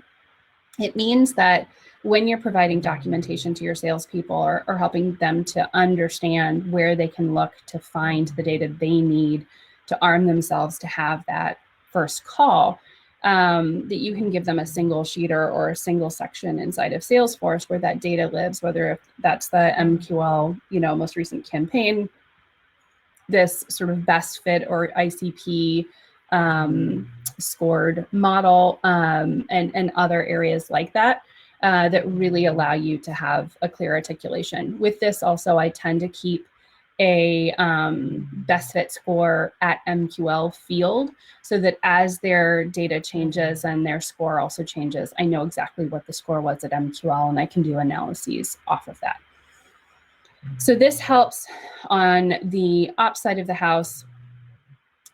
Speaker 6: it means that when you're providing documentation to your salespeople or helping them to understand where they can look to find the data they need to arm themselves to have that first call, that you can give them a single sheeter or a single section inside of Salesforce where that data lives, whether if that's the MQL, you know, most recent campaign, this sort of best fit or ICP scored model, and other areas like that, that really allow you to have a clear articulation. With this also, I tend to keep a best fit score at MQL field so that as their data changes and their score also changes, I know exactly what the score was at MQL and I can do analyses off of that. So this helps on the ops side of the house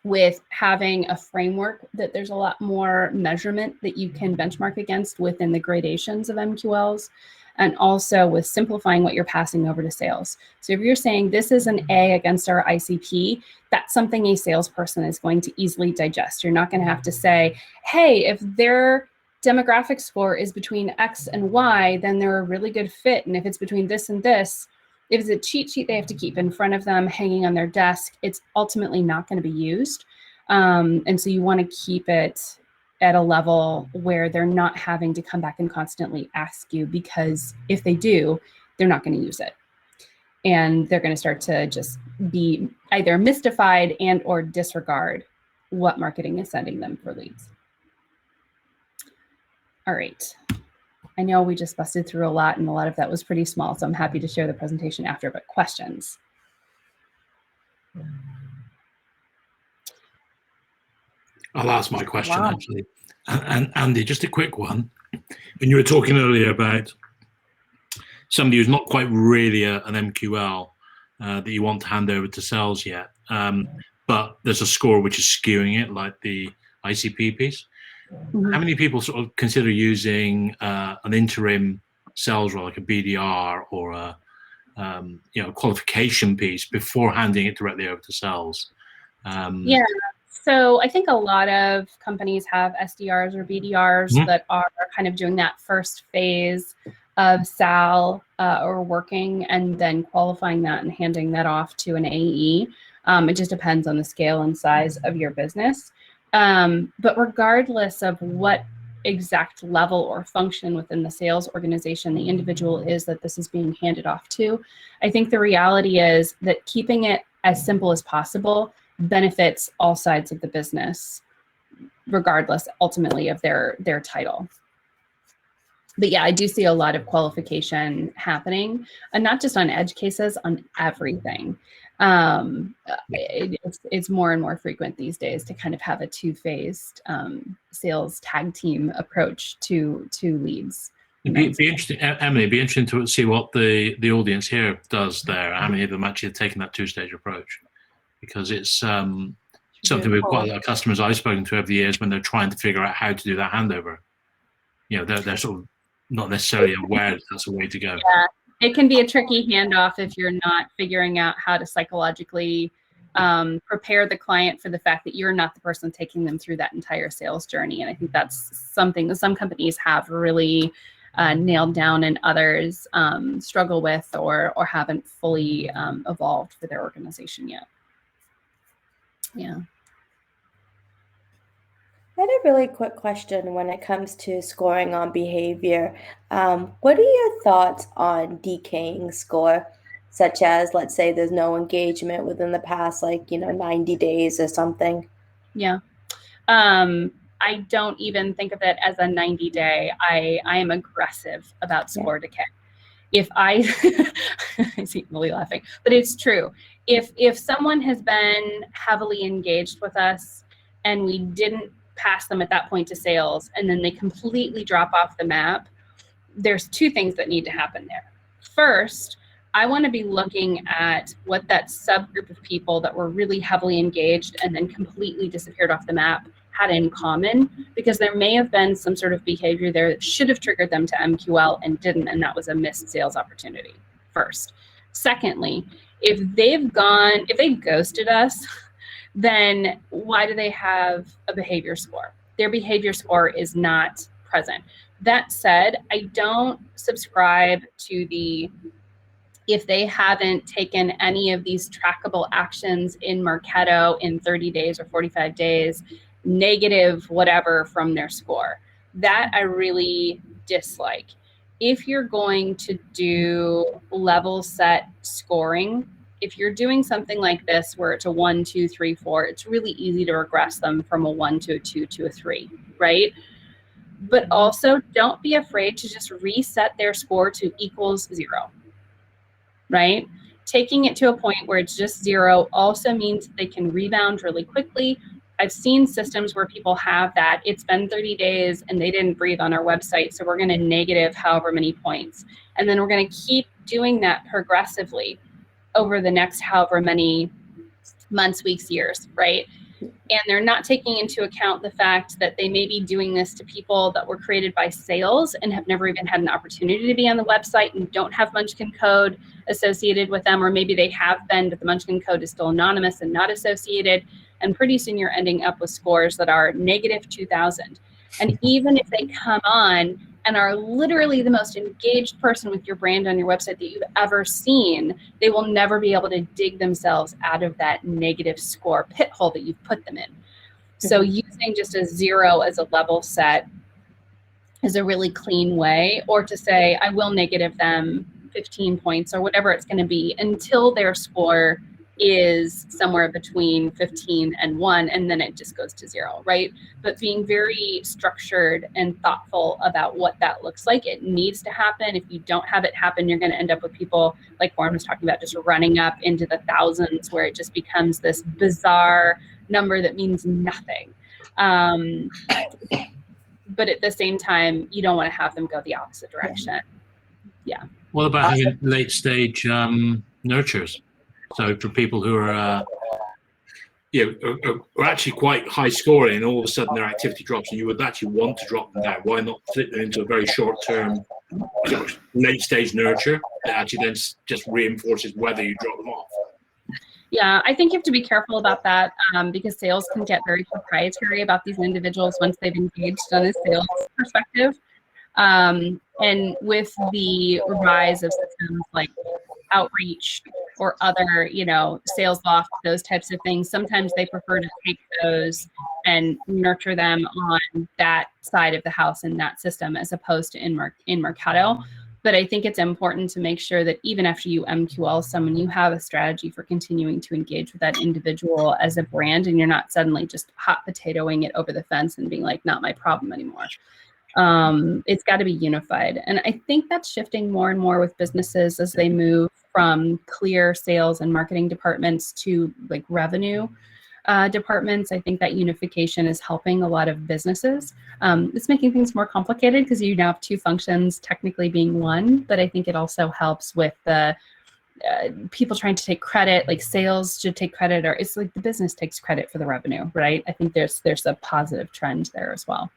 Speaker 6: with having a framework that there's a lot more measurement that you can benchmark against within the gradations of MQLs, and also with simplifying what you're passing over to sales. So if you're saying this is an A against our ICP, that's something a salesperson is going to easily digest. You're not going to have to say, hey, if their demographic score is between X and Y, then they're a really good fit. And if it's between this and this, if it's a cheat sheet they have to keep in front of them hanging on their desk, it's ultimately not going to be used. And so you want to keep it at a level where they're not having to come back and constantly ask you, because if they do, they're not going to use it. And they're going to start to just be either mystified and or disregard what marketing is sending them for leads. All right. I know we just busted through a lot and a lot of that was pretty small, so I'm happy to share the presentation after, but questions?
Speaker 4: I'll ask my question, actually. And Andy, just a quick one. When you were talking earlier about somebody who's not quite really an MQL that you want to hand over to sales yet, but there's a score which is skewing it, like the ICP piece. Mm-hmm. How many people sort of consider using an interim sales role, like a BDR or a qualification piece before handing it directly over to sales?
Speaker 6: Yeah. So I think a lot of companies have SDRs or BDRs mm-hmm. that are kind of doing that first phase of SAL or working and then qualifying that and handing that off to an AE. It just depends on the scale and size of your business. But regardless of what exact level or function within the sales organization the individual is that this is being handed off to, I think the reality is that keeping it as simple as possible benefits all sides of the business, regardless ultimately of their title. But yeah, I do see a lot of qualification happening, and not just on edge cases, on everything. It's more and more frequent these days to kind of have a two-phased sales tag team approach to leads.
Speaker 4: It'd be interesting, Emily, it'd be interesting to see what the audience here does there. How many of them actually have taken that two-stage approach? Because it's something with quite a lot of customers I've spoken to over the years when they're trying to figure out how to do that handover. You know, they're sort of not necessarily aware that that's a way to go.
Speaker 6: Yeah, it can be a tricky handoff if you're not figuring out how to psychologically prepare the client for the fact that you're not the person taking them through that entire sales journey. And I think that's something that some companies have really nailed down, and others struggle with or haven't fully evolved for their organization yet. Yeah.
Speaker 7: I had a really quick question when it comes to scoring on behavior. What are your thoughts on decaying score, such as, let's say, there's no engagement within the past, 90 days or something?
Speaker 6: Yeah. I don't even think of it as a 90-day. I am aggressive about score decay. If I see Emily laughing, but it's true. If someone has been heavily engaged with us and we didn't pass them at that point to sales, and then they completely drop off the map, there's two things that need to happen there. First, I want to be looking at what that subgroup of people that were really heavily engaged and then completely disappeared off the map had in common, because there may have been some sort of behavior there that should have triggered them to MQL and didn't, and that was a missed sales opportunity. First. Secondly, if they ghosted us, then why do they have a behavior score? Their behavior score is not present. That said, I don't subscribe to if they haven't taken any of these trackable actions in Marketo in 30 days or 45 days, negative whatever from their score. That I really dislike. If you're going to do level set scoring, if you're doing something like this where it's a 1, 2, 3, 4, it's really easy to regress them from a 1 to a 2 to a 3, right? But also don't be afraid to just reset their score to equals 0, right? Taking it to a point where it's just 0 also means they can rebound really quickly. I've seen systems where people have that. It's been 30 days and they didn't breathe on our website, so we're going to negative however many points. And then we're going to keep doing that progressively over the next however many months, weeks, years, right? And they're not taking into account the fact that they may be doing this to people that were created by sales and have never even had an opportunity to be on the website and don't have Munchkin code associated with them, or maybe they have been, but the Munchkin code is still anonymous and not associated. And pretty soon you're ending up with scores that are negative 2,000. And even if they come on and are literally the most engaged person with your brand on your website that you've ever seen, they will never be able to dig themselves out of that negative score pit hole that you've put them in. So using just a 0 as a level set is a really clean way, or to say, I will negative them 15 points or whatever it's going to be until their score is somewhere between 15 and 1, and then it just goes to 0, right? But being very structured and thoughtful about what that looks like. It needs to happen. If you don't have it happen, you're going to end up with people, like Warren was talking about, just running up into the thousands, where it just becomes this bizarre number that means nothing. But at the same time, you don't want to have them go the opposite direction. Yeah.
Speaker 4: What about having late stage nurtures? So for people who are, are actually quite high scoring, and all of a sudden their activity drops, and you would actually want to drop them down. Why not fit them into a very short term, late stage nurture that actually then just reinforces whether you drop them off?
Speaker 6: Yeah, I think you have to be careful about that because sales can get very proprietary about these individuals once they've engaged on a sales perspective. And with the rise of systems like Outreach or other, Sales Loft, those types of things, sometimes they prefer to take those and nurture them on that side of the house in that system as opposed to in Marketo. But I think it's important to make sure that even after you MQL someone, you have a strategy for continuing to engage with that individual as a brand, and you're not suddenly just hot potatoing it over the fence and being like, not my problem anymore. It's got to be unified. And I think that's shifting more and more with businesses as they move from clear sales and marketing departments to like revenue departments. I think that unification is helping a lot of businesses. It's making things more complicated because you now have two functions technically being one, but I think it also helps with the people trying to take credit, like sales should take credit, or it's like the business takes credit for the revenue, right? I think there's a positive trend there as well.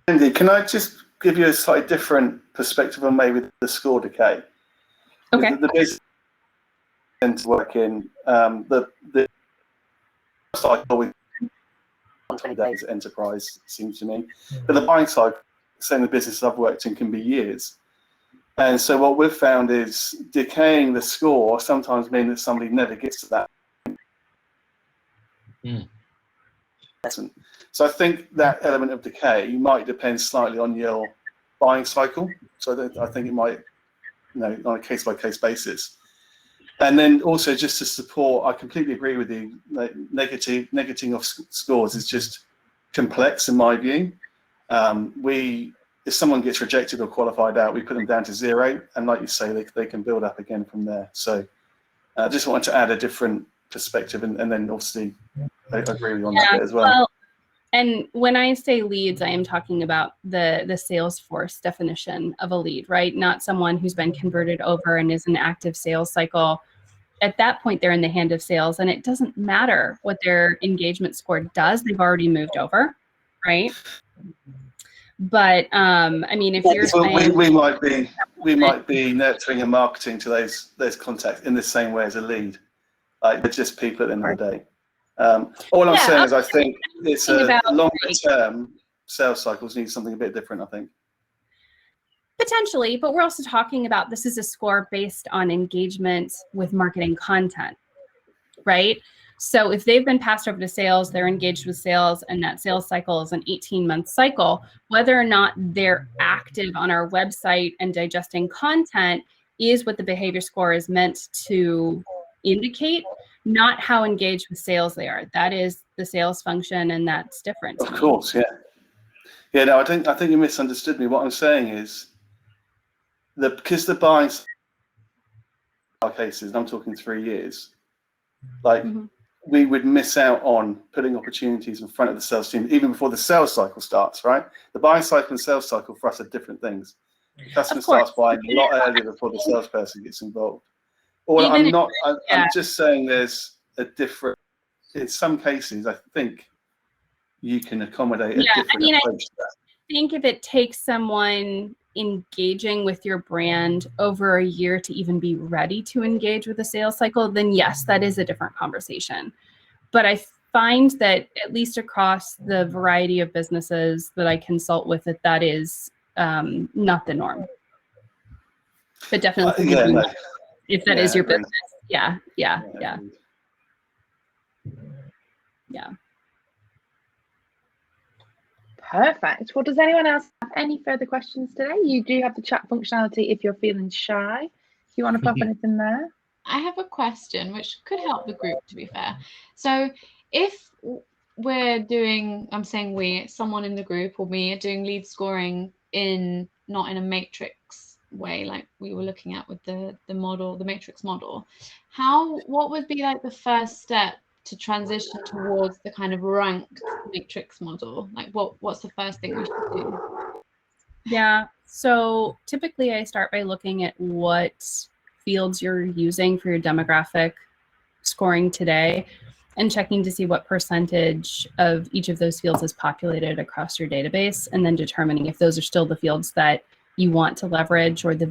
Speaker 5: Andy, can I just give you a slightly different perspective on maybe the score decay?
Speaker 6: Okay.
Speaker 5: The business tends to work in the cycle with 20 days enterprise, seems to me. But the buying cycle, same the business I've worked in, can be years. And so what we've found is decaying the score sometimes means that somebody never gets to that. So I think that element of decay might depend slightly on your buying cycle. So I think it might, on a case-by-case basis. And then also just to support, I completely agree with you, negating of scores is just complex in my view. If someone gets rejected or qualified out, we put them down to 0. And like you say, they can build up again from there. So I just wanted to add a different perspective. And then obviously I agree with you on that bit as well.
Speaker 6: And when I say leads, I am talking about the Salesforce definition of a lead, right? Not someone who's been converted over and is an active sales cycle. At that point, they're in the hand of sales, and it doesn't matter what their engagement score does. They've already moved over, right? But I mean, if you're saying
Speaker 5: we might be nurturing and marketing to those contacts in the same way as a lead, like they're just people at the end of the day. All I'm saying is I think it's a longer term sales cycles need something a bit different, I think.
Speaker 6: Potentially, but we're also talking about this is a score based on engagement with marketing content, right? So if they've been passed over to sales, they're engaged with sales, and that sales cycle is an 18-month cycle, whether or not they're active on our website and digesting content is what the behavior score is meant to indicate, not how engaged with sales they are. That is the sales function, and that's different.
Speaker 5: Of course, yeah. Yeah, no, I think you misunderstood me. What I'm saying is that because the buying cases, and I'm talking 3 years, like we would miss out on putting opportunities in front of the sales team even before the sales cycle starts, right? The buying cycle and sales cycle for us are different things. The customer starts buying a lot earlier before the salesperson gets involved. I'm just saying there's a different, in some cases, I think you can accommodate a different approach to that.
Speaker 6: I think if it takes someone engaging with your brand over a year to even be ready to engage with a sales cycle, then yes, that is a different conversation. But I find that at least across the variety of businesses that I consult with, that is not the norm. But definitely if that is your business. Yeah.
Speaker 2: Perfect. Well, does anyone else have any further questions today? You do have the chat functionality if you're feeling shy. If you want to pop anything there.
Speaker 1: I have a question which could help the group, to be fair. So if we're doing, I'm saying we, someone in the group or me are doing lead scoring not in a matrix way like we were looking at with the model, the matrix model, what would be like the first step to transition towards the kind of ranked matrix model? Like what's the first thing we should do?
Speaker 6: Yeah, so typically I start by looking at what fields you're using for your demographic scoring today and checking to see what percentage of each of those fields is populated across your database, and then determining if those are still the fields that you want to leverage or the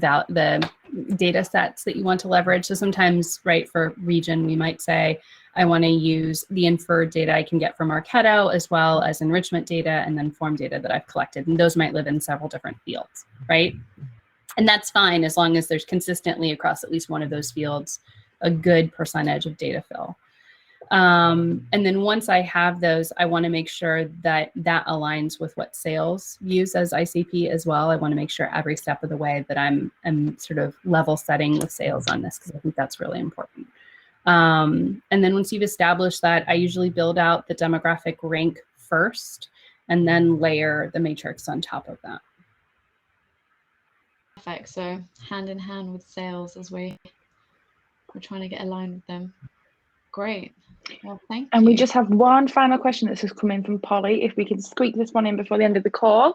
Speaker 6: data sets that you want to leverage. So sometimes, right, for region, we might say, I want to use the inferred data I can get from Marketo, as well as enrichment data and then form data that I've collected. And those might live in several different fields, right? And that's fine as long as there's consistently across at least one of those fields a good percentage of data fill. And then once I have those, I want to make sure that aligns with what sales use as ICP as well. I want to make sure every step of the way that I'm sort of level setting with sales on this, because I think that's really important. And then once you've established that, I usually build out the demographic rank first. and then layer the matrix on top of that.
Speaker 1: Perfect. So hand in hand with sales as we're trying to get aligned with them. Great. Well, thank you.
Speaker 2: And we just have one final question that's just come in from Polly, if we can squeak this one in before the end of the call.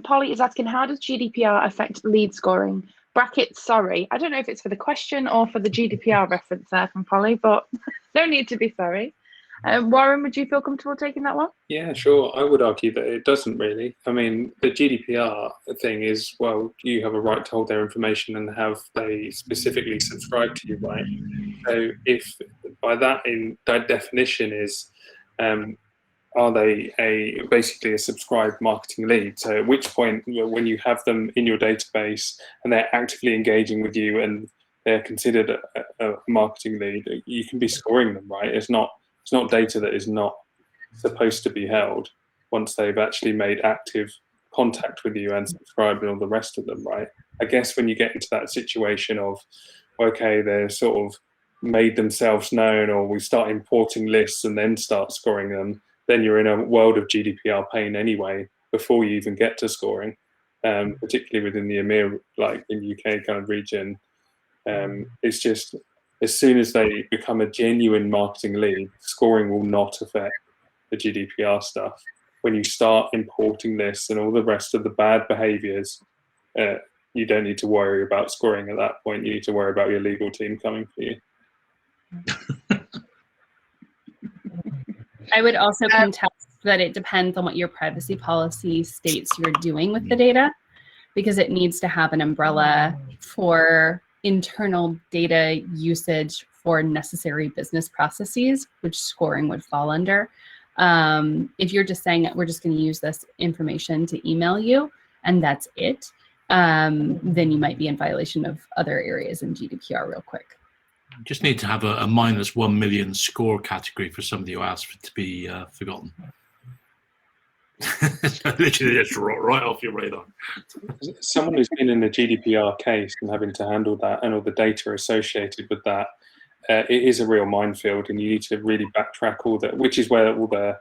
Speaker 2: Polly is asking, how does GDPR affect lead scoring? Brackets, sorry. I don't know if it's for the question or for the GDPR reference there from Polly, but no need to be sorry. Warren, would you feel comfortable taking that one?
Speaker 3: Yeah, sure. I would argue that it doesn't really. I mean, the GDPR thing is, well, you have a right to hold their information and have they specifically subscribe to you, right? So if by that definition is, are they basically a subscribed marketing lead? So at which point, when you have them in your database and they're actively engaging with you and they're considered a marketing lead, you can be scoring them, right? It's not data that is not supposed to be held once they've actually made active contact with you and subscribed and all the rest of them, right? I guess when you get into that situation of, okay, they're sort of made themselves known, or we start importing lists and then start scoring them, then you're in a world of GDPR pain anyway before you even get to scoring, particularly within the EMEA, like in UK kind of region. It's just, as soon as they become a genuine marketing lead, scoring will not affect the GDPR stuff. When you start importing this and all the rest of the bad behaviors, you don't need to worry about scoring at that point. You need to worry about your legal team coming for you.
Speaker 6: I would also contest that it depends on what your privacy policy states you're doing with the data, because it needs to have an umbrella for internal data usage for necessary business processes, which scoring would fall under. If you're just saying that we're just going to use this information to email you and that's it, then you might be in violation of other areas in GDPR real quick.
Speaker 4: Just need to have a -1 million score category for somebody who asked for it to be forgotten. Literally just right off your radar.
Speaker 3: Someone who's been in a GDPR case and having to handle that and all the data associated with that, it is a real minefield, and you need to really backtrack all that, which is where all the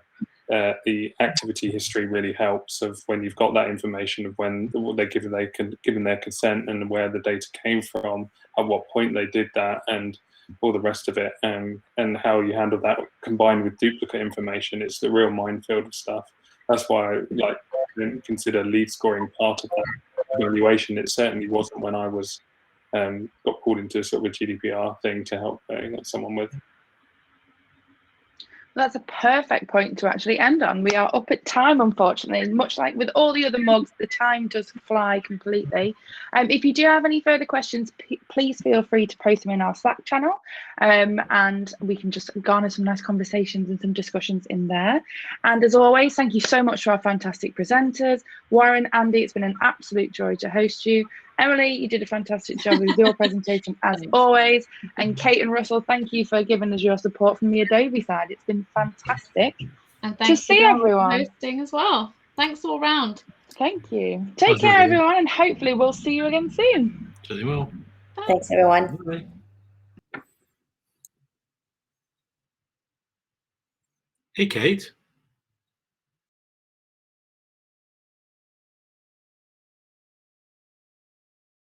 Speaker 3: activity history really helps, of when you've got that information of when they're given their consent and where the data came from, at what point they did that, and all the rest of it, and how you handle that combined with duplicate information. It's the real minefield of stuff. That's why I didn't consider lead scoring part of that evaluation. It certainly wasn't when I was got pulled into sort of a GDPR thing to help someone with.
Speaker 2: That's a perfect point to actually end on. We are up at time, unfortunately. Much like with all the other mugs, the time does fly completely. If you do have any further questions, please feel free to post them in our Slack channel, and we can just garner some nice conversations and some discussions in there. And as always, thank you so much to our fantastic presenters. Warren, Andy, it's been an absolute joy to host you. Emily, you did a fantastic job with your presentation as always. And Kate and Russell, thank you for giving us your support from the Adobe side. It's been fantastic to see everyone.
Speaker 1: For hosting as well. Thanks all round.
Speaker 2: Thank you. Take care, everyone, and hopefully we'll see you again soon.
Speaker 4: Certainly will.
Speaker 7: Thanks, everyone.
Speaker 4: Bye. Hey, Kate.